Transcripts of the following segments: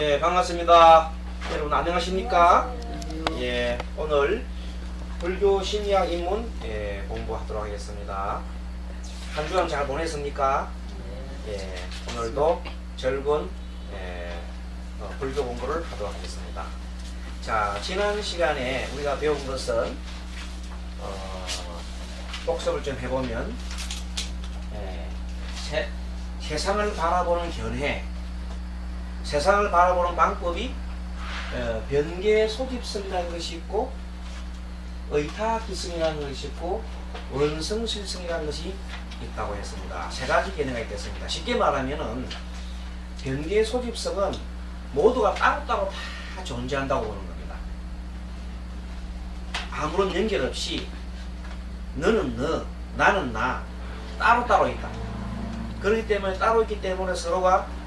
예, 반갑습니다. 여러분 안녕하십니까? 예, 오늘 불교 심리학 입문 공부하도록 하겠습니다. 한 주간 잘 보냈습니까? 예, 오늘도 즐거운 불교 공부를 하도록 하겠습니다. 자, 지난 시간에 우리가 배운 것은 복습을 좀 해보면 세상을 바라보는 견해, 세상을 바라보는 방법이 변계 소집성이라는 것이 있고 의타기성이라는 것이 있고 원성실성이라는 것이 있다고 했습니다. 세 가지 견해가 있겠습니다. 쉽게 말하면은 변계 소집성은 모두가 따로따로 다 존재한다고 보는 겁니다. 아무런 연결 없이 너는 너, 나는 나, 따로따로 있다. 그렇기 때문에 따로 있기 때문에 서로가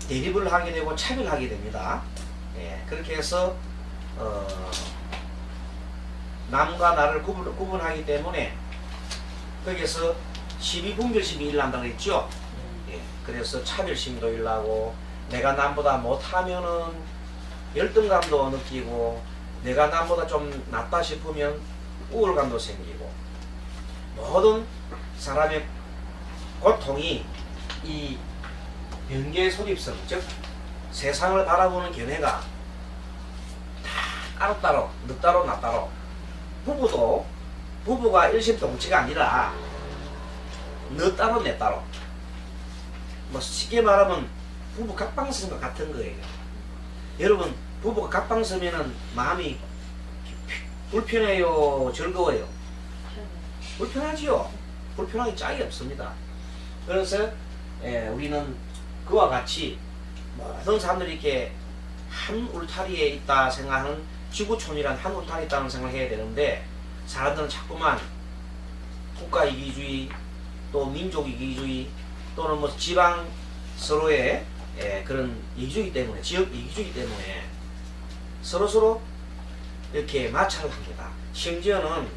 대립을 하게 되고 차별하게 됩니다. 예, 그렇게 해서 남과 나를 구분하기 때문에 거기에서 시비분별심이 일어난다고 했죠. 예, 그래서 차별심도 일어나고 내가 남보다 못하면은 열등감도 느끼고 내가 남보다 좀 낫다 싶으면 우월감도 생기고 모든 사람의 고통이 이 변계 소집성, 즉 세상을 바라보는 견해가 다 따로따로 너 따로 나 따로 부부도 부부가 일심동체가 아니라 너 따로 내 따로 뭐 쉽게 말하면 부부 각방성과 같은 거예요. 여러분 부부가 각방서면은 마음이 불편해요 즐거워요? 불편하지요. 불편하기 짝이 없습니다. 그래서 우리는 그와 같이 모든 사람들이 이렇게 한 울타리에 있다 생각하는 지구촌이란 한 울타리에 있다는 생각을 해야 되는데 사람들은 자꾸만 국가 이기주의 또 민족 이기주의 또는 뭐 지방 서로의 그런 이기주의 때문에 지역 이기주의 때문에 서로서로 이렇게 마찰을 합니다. 심지어는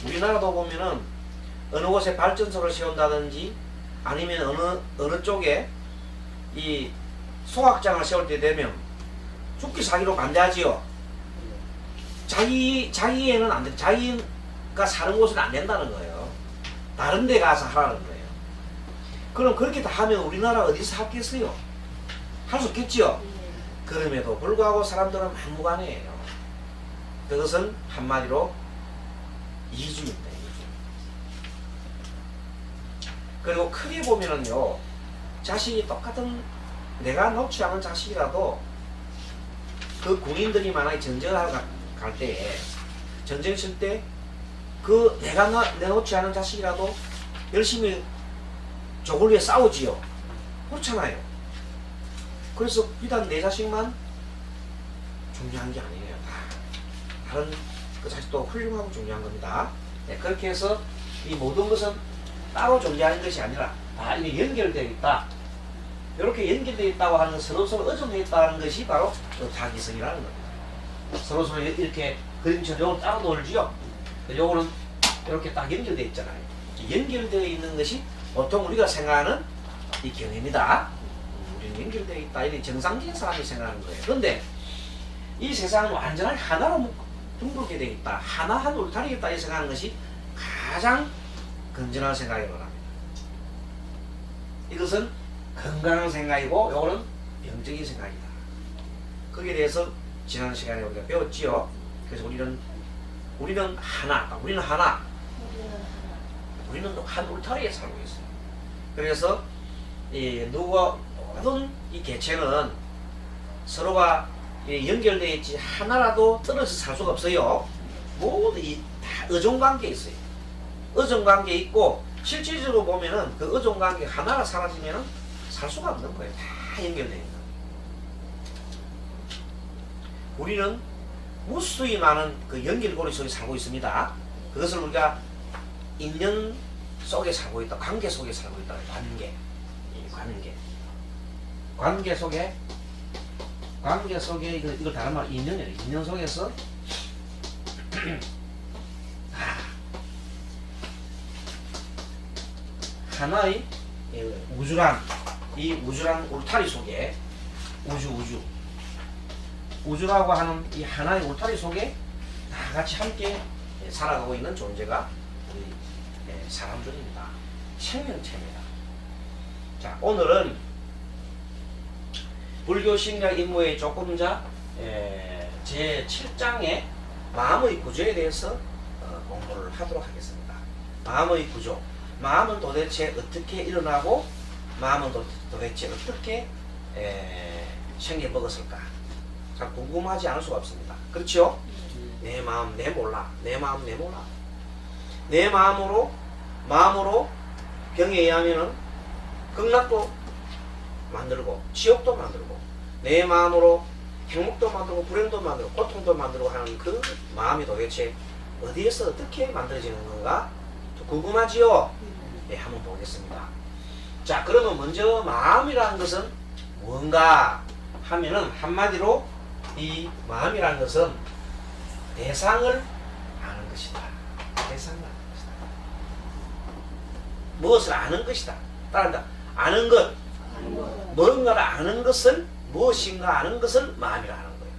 우리나라도 보면은 어느 곳에 발전소를 세운다든지 아니면 어느 쪽에 이 소각장을 세울 때 되면 죽기 사기로 반대하지요. 자기애는 안 돼. 자기가 사는 곳은 안 된다는 거예요. 다른 데 가서 하라는 거예요. 그럼 그렇게 다 하면 우리나라 어디서 하겠어요? 할 수 없겠지요. 그럼에도 불구하고 사람들은 막무가내예요. 그것은 한마디로 이주입니다. 그리고 크게 보면은요, 자식이 똑같은 내가 놓지 않은 자식이라도 그 군인들이 만약에 전쟁을 갈 때에 전쟁 칠 때 그 내가 내놓지 않은 자식이라도 열심히 적을 위해 싸우지요. 그렇잖아요. 그래서 비단 내 자식만 중요한 게 아니에요. 다른 그 자식도 훌륭하고 중요한 겁니다. 네, 그렇게 해서 이 모든 것은 따로 존재하는 것이 아니라 다 이게 연결되어 있다. 이렇게 연결되어 있다고 하는 서로서로 의존되어 있다는 것이 바로 자기성이라는 겁니다. 서로서로 이렇게 그림처럼 요건 따로 놀지요. 요거는 이렇게 딱 연결되어 있잖아요. 연결되어 있는 것이 보통 우리가 생각하는 이 견해입니다. 우리는 연결되어 있다. 이런 정상적인 사람이 생각하는 거예요. 그런데 이 세상은 완전하게 하나로 둥글게 되어 있다. 하나 한 울타리에 있다. 이 생각하는 것이 가장 건전한 생각이라고 합니다. 이것은 건강한 생각이고 요거는 병적인 생각이다. 거기에 대해서 지난 시간에 우리가 배웠지요. 그래서 우리는 하나. 우리는 한 울타리에 살고 있어요. 그래서 모든 이 개체는 서로가 연결되어 있지 하나라도 떨어져 살 수가 없어요. 모두 다 의존관계에 있어요. 의존관계에 있고 실질적으로 보면은 그 의존관계 하나가 사라지면은 살 수가 없는 거예요. 다 연결되어 있는 거예요. 우리는 무수히 많은 그 연결고리 속에 살고 있습니다. 그것을 우리가 인연 속에 살고 있다. 관계 속에 살고 있다. 관계 속에 이걸 다른 말 인연이에요. 인연 속에서 하나의 우주란 이 우주란 울타리 속에 우주라고 하는 이 하나의 울타리 속에 다 같이 함께 살아가고 있는 존재가 우리 사람들입니다. 생명체입니다. 자, 오늘은 불교 심리학 임무의 조금 전 제 7장의 마음의 구조에 대해서 공부를 하도록 하겠습니다. 마음의 구조. 마음은 도대체 어떻게 일어나고 마음은 도대체 어떻게 생겨 먹었을까? 참 궁금하지 않을 수가 없습니다. 그렇죠? 내 마음 내 몰라. 내 마음 내 몰라. 내 마음으로 경에 의하면은 극락도 만들고 지옥도 만들고 내 마음으로 행복도 만들고 불행도 만들고 고통도 만들고 하는 그 마음이 도대체 어디에서 어떻게 만들어지는 건가? 궁금하지요? 네, 한번 보겠습니다. 자, 그러면 먼저 마음이라는 것은 뭔가 하면은 한마디로 이 마음이라는 것은 대상을 아는 것이다. 대상을 아는 것이다. 무엇을 아는 것이다. 따라한다. 아는 것. 뭔가를 아는 것을 무엇인가 아는 것을 마음이라 하는 거예요.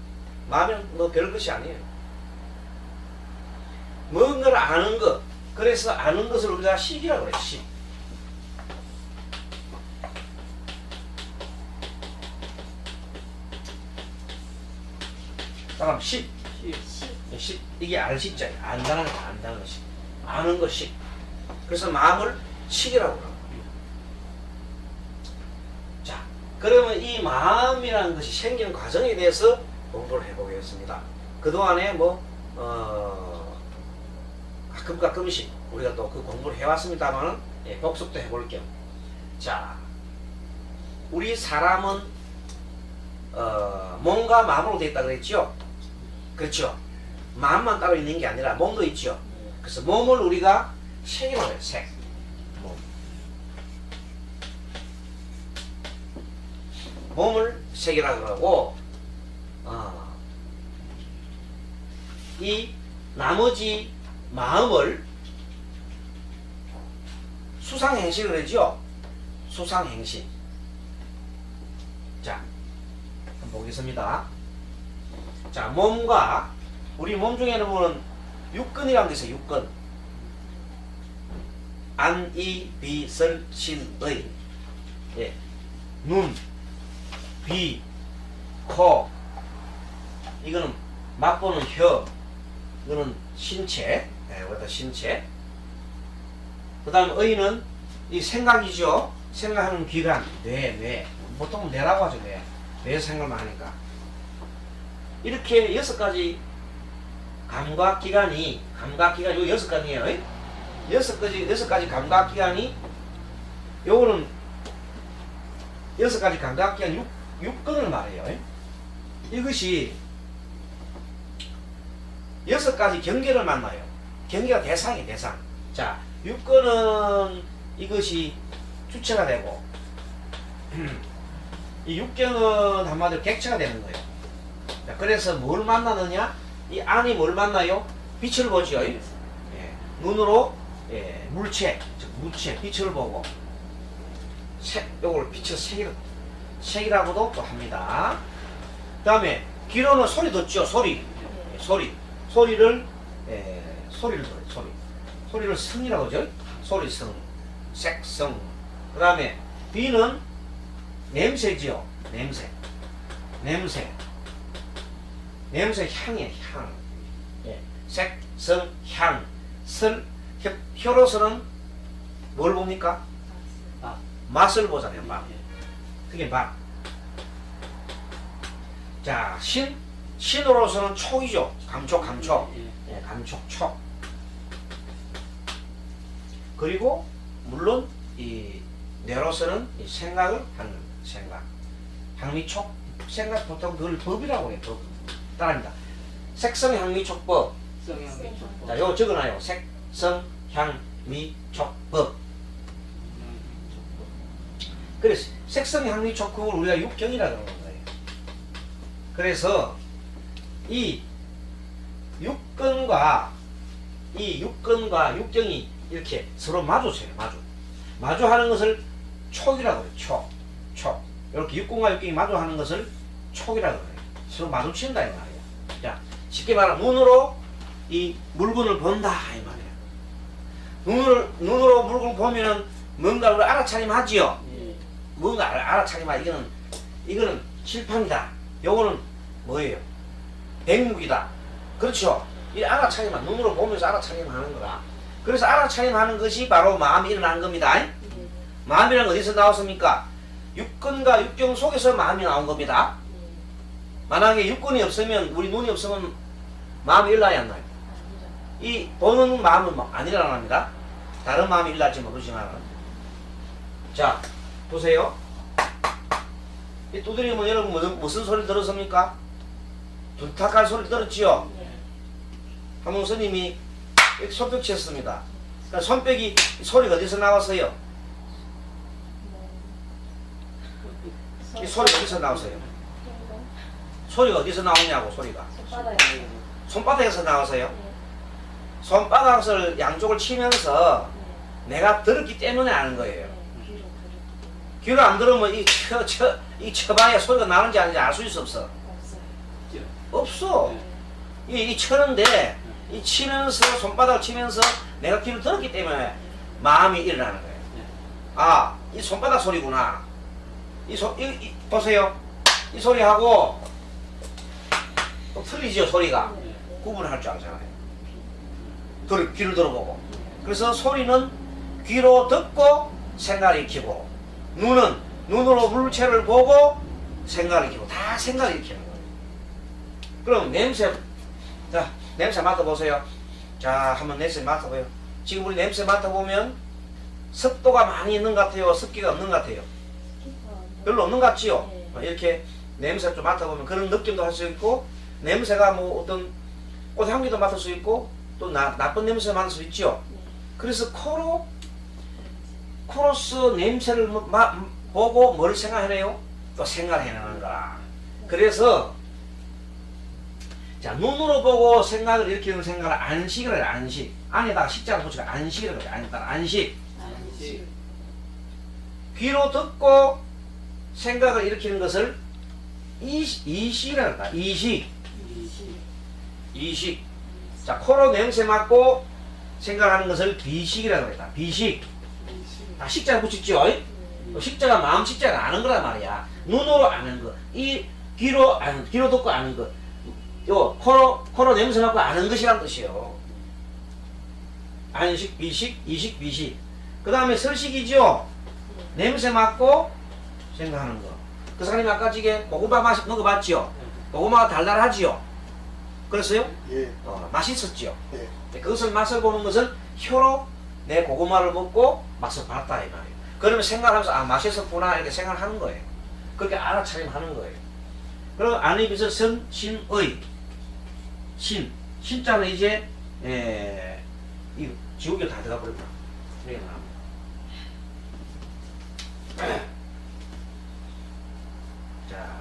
마음은 뭐 별것이 아니에요. 뭔가를 아는 것. 그래서 아는 것을 우리가 식이라고 그래요. 식. 다음 식. 식. 이게 알 식자예요. 안다는 거, 안다는 식. 아는 것 식. 그래서 마음을 식이라고 합니다. 자, 그러면 이 마음이라는 것이 생기는 과정에 대해서 공부를 해보겠습니다. 그동안에 가끔씩 우리가 또 그 공부를 해왔습니다만은 복습도 해볼 겸. 자, 우리 사람은 몸과 마음으로 되어 있다 그랬죠? 그렇죠? 마음만 따로 있는 게 아니라 몸도 있죠? 그래서 몸을 우리가 색이라고 해요. 색. 몸을 색이라고 하고 이 나머지 마음을 수상행식을 하죠. 수상행식. 자, 한번 보겠습니다. 자, 몸과 우리 몸 중에는 보면 육근이라는 게 있어요. 육근. 안, 이, 비, 설, 신, 의. 예. 눈, 귀, 코. 이거는 맛보는 혀. 이거는 신체. 여기다 신체. 그 다음 의는 이 생각이죠. 생각하는 기관. 뇌. 보통 뇌라고 하죠. 뇌 생각만 하니까. 이렇게 6가지 감각기관이 요 6가지예요. 6가지 감각기관이 요거는 6가지 감각기관 6근을 말해요. 이것이 6가지 경계를 만나요. 경계가 대상이 대상. 자, 6근은 이것이 주체가 되고 이 6경은 한마디로 객체가 되는 거예요. 자, 그래서 뭘 만나느냐? 이 안이 뭘 만나요? 빛을 보죠. 예. 눈으로 물체, 빛을 보고 요걸 빛을 색이라고도 또 합니다. 그 다음에 귀로는 소리 듣죠. 소리를 들어요. 소리를 성이라고 하죠. 소리성, 색성. 그 다음에 비는 냄새지요. 냄새 향이에요. 향. 색, 성, 향. 혀로서는 뭘 봅니까? 맛을 보잖아요. 맛. 그게 맛. 자, 신으로서는 촉이죠. 감촉. 촉. 그리고 물론 이 뇌로서는 이 생각을 하는 생각. 향미촉. 생각 보통 그걸 법이라고 해요. 법. 따라합니다. 색성향미촉법. 자, 요거 적어놔요. 색성향미촉법. 그래서 색성향미촉법을 우리가 육경이라고 하는 거예요. 그래서 이 육근과 육경이 이렇게 서로 마주쳐요. 마주하는 것을 촉이라고 해요. 촉. 이렇게 육군과 육경이 마주하는 것을 촉이라고 해요. 서로 마주친다 이 말이에요. 자, 쉽게 말하면 눈으로 이 물건을 본다 이 말이에요. 눈으로 물건을 보면은 뭔가를 알아차림하지요. 뭔가 알아차림하. 이거는 실판이다. 요거는 뭐예요? 백묵이다. 그렇죠. 이 알아차림하. 눈으로 보면서 알아차림하는 거다. 그래서 알아차림하는 것이 바로 마음이 일어난 겁니다. 마음이란 건 어디서 나왔습니까? 육근과 육경 속에서 마음이 나온 겁니다. 만약에 육근이 없으면, 우리 눈이 없으면 마음이 일어나야 하나요? 이 보는 마음은 안 일어납니다. 다른 마음이 일어날지 모르지만. 자, 보세요. 이 두드리면 여러분 무슨 소리 들었습니까? 두탁할 소리 들었지요? 한문 스님이 손뼉 쳤습니다. 그러니까 손뼉이 소리가 어디서 나왔어요? 이 소리가 어디서 나왔어요? 소리가 어디서 나오냐고, 소리가. 손바닥에서 나와서요. 손바닥을 양쪽을 치면서 내가 들었기 때문에 아는 거예요. 귀로 안 들으면 이 쳐봐야 소리가 나는지 아닌지 알 수 있어, 없어? 없어. 이 쳐는데, 이 치면서, 손바닥을 치면서 내가 귀를 들었기 때문에 마음이 일어나는 거예요. 아, 이 손바닥 소리구나. 보세요. 이 소리하고 또 틀리죠, 소리가. 구분할 줄 알잖아요. 귀를 들어보고. 그래서 소리는 귀로 듣고 생각을 익히고, 눈은 눈으로 물체를 보고 생각을 익히고, 다 생각을 익히는 거예요. 그럼 냄새, 자, 냄새 맡아보세요. 자, 한번 냄새 맡아봐요. 지금 우리 냄새 맡아보면 습도가 많이 있는 것 같아요? 습기가 없는 것 같아요? 별로 없는 것 같지요? 이렇게 냄새 좀 맡아보면 그런 느낌도 할 수 있고, 냄새가 뭐 어떤 꽃향기도 맡을 수 있고, 또 나쁜 냄새 맡을 수 있죠? 그래서 코로서 냄새를 보고 뭘 생각해내요? 또 생각을 해내는 거라. 그래서 자, 눈으로 보고 생각을 일으키는 생각을 안식이라 해요. 안식. 안에다가 식자를 붙이고 안식이라고 해요. 안식. 귀로 듣고 생각을 일으키는 것을 이식이라고 합니다. 이식. 자, 코로 냄새 맡고 생각하는 것을 비식이라고 합니다. 비식. 다 식자 붙였죠? 식자가 마음 식자가 아는 거란 말이야. 눈으로 아는 거. 이 귀로 듣고 아는 거. 요 코로 냄새 맡고 아는 것이란 뜻이에요. 안식, 비식, 이식, 비식. 그 다음에 설식이죠. 냄새 맡고 생각하는 거. 그 사람이 아까 지게 고구마 먹어봤지요? 고구마가 달달하지요? 그랬어요? 예. 맛있었지요? 예. 그것을 맛을 보는 것은 혀로 내 고구마를 먹고 맛을 봤다 이 말이에요. 그러면 생각하면서 아 맛있었구나 이렇게 생각하는 거예요. 그렇게 알아차림하는 거예요. 그리고 안에 비해서 선, 신, 의. 신자는 이제 이 지옥에 다 들어가 버렸구나. 자,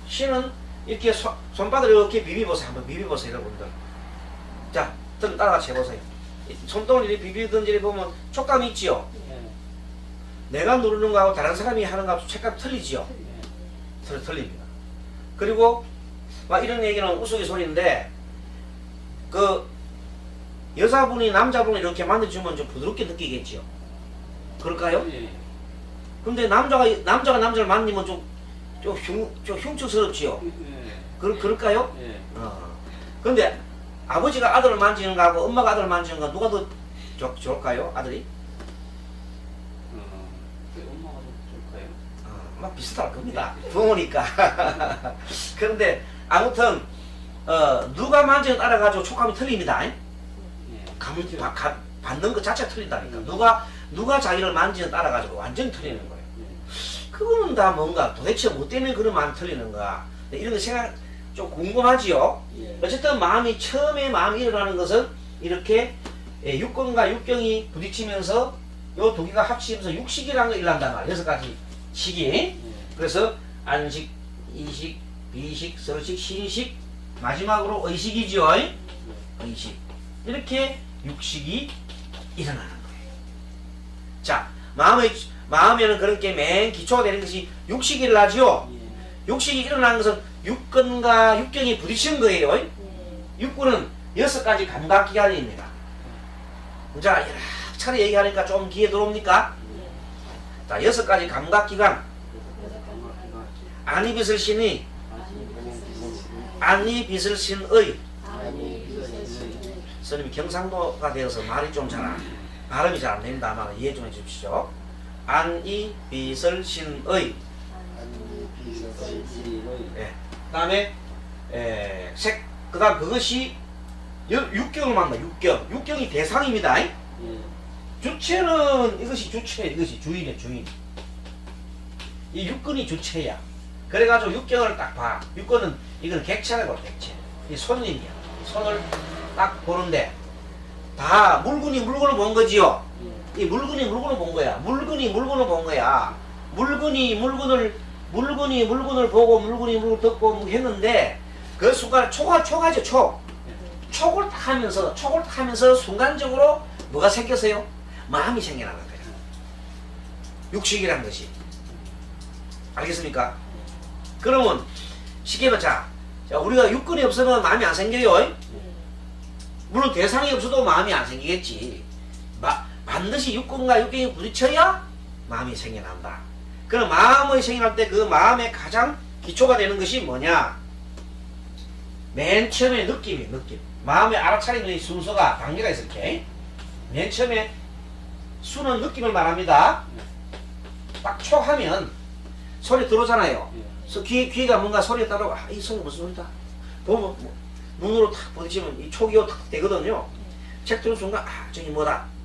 신은 이렇게 손바닥을 이렇게 비비보세요. 한번 비비보세요, 여러분들. 자, 따라같이 해보세요. 손등을 이렇게 비비든지 이렇게 보면 촉감이 있지요? 내가 누르는 거하고 다른 사람이 하는 거하고 촉감이 틀리지요? 틀립니다. 그리고 막 이런 얘기는 우스갯소리인데, 그 여자분이 남자분을 이렇게 만져주면 좀 부드럽게 느끼겠지요? 그럴까요? 근데 남자가 남자를 만지면 좀 흉측스럽지요? 그럴까요? 근데 아버지가 아들을 만지는 거하고 엄마가 아들을 만지는 거 누가 더 좋을까요? 아들이? 엄마가 더 좋을까요? 막 비슷할 겁니다. 부모니까. 그런데 아무튼 누가 만지는 따라가지고 촉감이 틀립니다. 받는 것 자체가 틀린다니까. 누가 자기를 만지는 따라가지고 완전히 틀리는 거예요. 그거는 다 뭔가 도대체 뭐 때문에 그런 마음이 틀리는가 이런 거 생각 좀 궁금하지요. 어쨌든 처음에 마음이 일어나는 것은 이렇게 육근과 육경이 부딪히면서 요 두 개가 합치면서 육식이라는 거 일어난단 말이에요. 6가지 식이. 그래서 안식, 이식, 비식, 설식, 신식, 마지막으로 의식이죠. 의식. 이렇게 육식이 일어나는 거예요. 자, 마음에는 그런 게 맨 기초가 되는 것이 육식이 일어나지요. 예. 육식이 일어나는 것은 육근과 육경이 부딪히는 거예요. 육근은 6가지 감각기관입니다. 자, 여러 차례 얘기하니까 좀 귀에 들어옵니까? 자, 6가지 감각기관. 아니 빛을 신의, 아니 빛을 신의. 스님이 경상도가 되어서 말이 좀 발음이 잘 안 됩니다만 이해 좀 해주십시오. 안이 빛을 신의. 예. 그다음에 그다음 그것이 육경을 만나. 육경이 대상입니다. 예. 주체는 이것이 주체, 이것이 주인의 주인. 이 육근이 주체야. 그래가지고 육경을 딱 봐. 육근은 이건 객체라고 객체. 이 손님이야. 손을 딱 보는데 다 물건이 물건을 본 거지요. 이 물건이 물건을 본 거야. 물건이 물건을 본 거야. 물건이 물건을 보고 물건이 물건을 듣고 했는데 그 순간 촉하죠. 촉을 딱 하면서 순간적으로 뭐가 생겼어요? 마음이 생겨나는 거야. 육식이라는 것이. 알겠습니까? 그러면 쉽게 말자. 우리가 육근이 없으면 마음이 안 생겨요. 물론 대상이 없어도 마음이 안 생기겠지. 반드시 육근과 육경이 부딪혀야 마음이 생겨난다. 그럼 마음이 생겨날 때 그 마음의 가장 기초가 되는 것이 뭐냐? 맨 처음에 느낌. 마음의 알아차리는 순서가 단계가 있을 게. 맨 처음에 수는 느낌을 말합니다. 딱 촉하면 소리 들어오잖아요. 그래서 귀가 뭔가 소리에 따라 이 소리 무슨 소리다. 보면 눈으로 탁 부딪히면 이 촉이 탁 되거든요. 책 들은 순간 저기 뭐다.